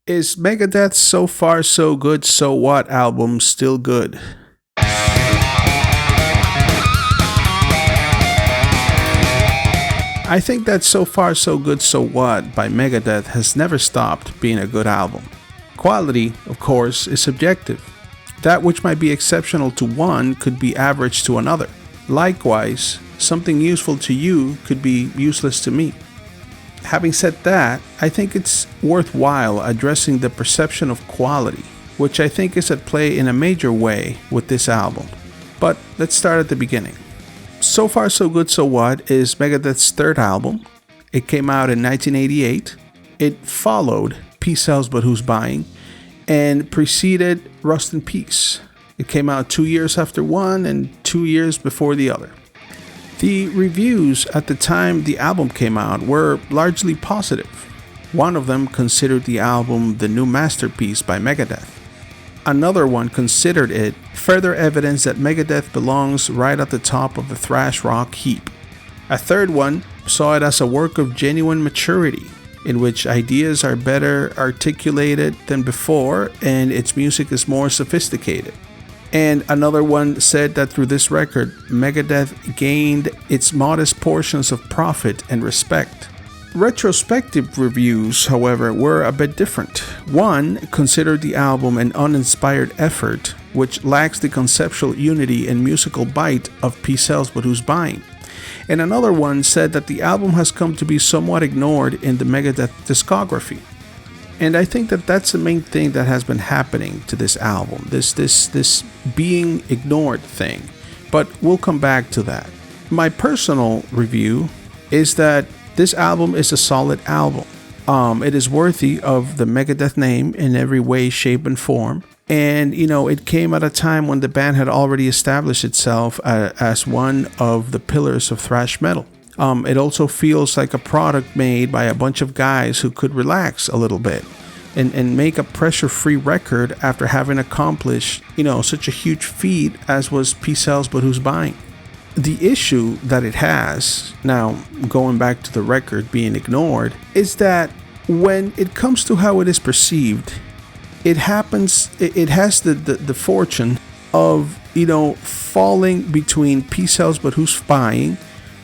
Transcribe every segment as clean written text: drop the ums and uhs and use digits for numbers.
Is Megadeth So Far So Good So What album still good? I think that So Far So Good So What by Megadeth has never stopped being a good album. Quality, of course, is subjective. That which might be exceptional to one could be average to another. Likewise, something useful to you could be useless to me. Having said that, I think it's worthwhile addressing the perception of quality, which I think is at play in a major way with this album. But let's start at the beginning. So Far So Good So What is Megadeth's third album. It came out in 1988. It followed Peace Sells But Who's Buying and preceded Rust in Peace. It came out 2 years after one and 2 years before the other. The reviews at the time the album came out were largely positive. One of them considered the album the new masterpiece by Megadeth. Another one considered it further evidence that Megadeth belongs right at the top of the thrash rock heap. A third one saw it as a work of genuine maturity, in which ideas are better articulated than before and its music is more sophisticated. And another one said that through this record, Megadeth gained its modest portions of profit and respect. Retrospective reviews, however, were a bit different. One considered the album an uninspired effort, which lacks the conceptual unity and musical bite of Peace Sells But Who's Buying. And another one said that the album has come to be somewhat ignored in the Megadeth discography. And I think that that's the main thing that has been happening to this album, this being ignored thing. But we'll come back to that. My personal review is that this album is a solid album. It is worthy of the Megadeth name in every way, shape, and form. And, it came at a time when the band had already established itself as one of the pillars of thrash metal. It also feels like a product made by a bunch of guys who could relax a little bit and make a pressure-free record after having accomplished, such a huge feat as was Peace Sells But Who's Buying. The issue that it has, now going back to the record being ignored, is that when it comes to how it is perceived, it has the fortune of, falling between Peace Sells But Who's Buying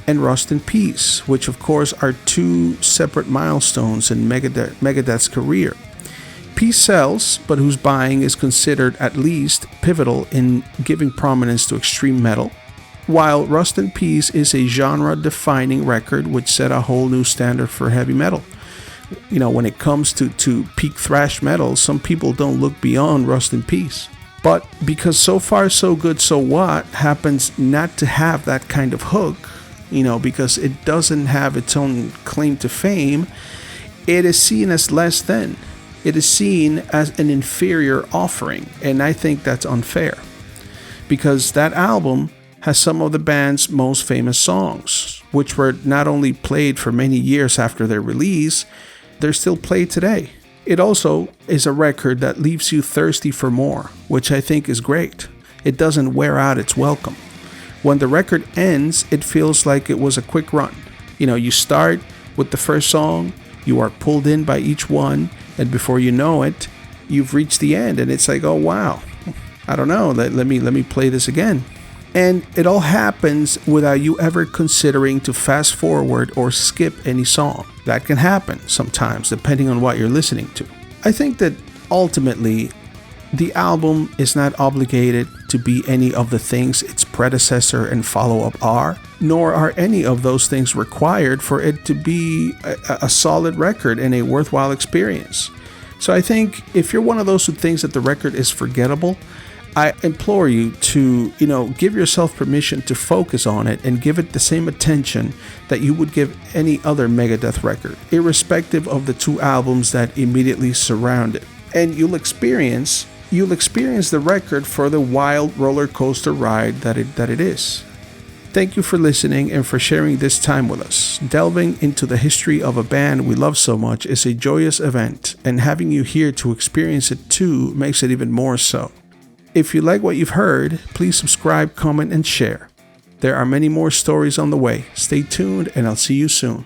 and Rust in Peace, which of course are two separate milestones in Megadeth's career. Peace Sells But Who's Buying is considered at least pivotal in giving prominence to extreme metal, while Rust in Peace is a genre-defining record which set a whole new standard for heavy metal. When it comes to peak thrash metal, some people don't look beyond Rust in Peace. But because So Far So Good So What happens not to have that kind of hook, because it doesn't have its own claim to fame, it is seen as less than. It is seen as an inferior offering, and I think that's unfair. Because that album has some of the band's most famous songs, which were not only played for many years after their release, they're still played today. It also is a record that leaves you thirsty for more, which I think is great. It doesn't wear out its welcome. When the record ends, it feels like it was a quick run. You start with the first song, you are pulled in by each one, and before you know it, you've reached the end, and it's like, oh wow, I don't know, let me play this again. And it all happens without you ever considering to fast forward or skip any song. That can happen sometimes, depending on what you're listening to. I think that ultimately, the album is not obligated to be any of the things its predecessor and follow-up are, nor are any of those things required for it to be a solid record and a worthwhile experience. So I think if you're one of those who thinks that the record is forgettable, I implore you to, give yourself permission to focus on it and give it the same attention that you would give any other Megadeth record, irrespective of the two albums that immediately surround it. And you'll experience the record for the wild roller coaster ride that it is. Thank you for listening and for sharing this time with us. Delving into the history of a band we love so much is a joyous event, and having you here to experience it too makes it even more so. If you like what you've heard, please subscribe, comment, and share. There are many more stories on the way. Stay tuned, and I'll see you soon.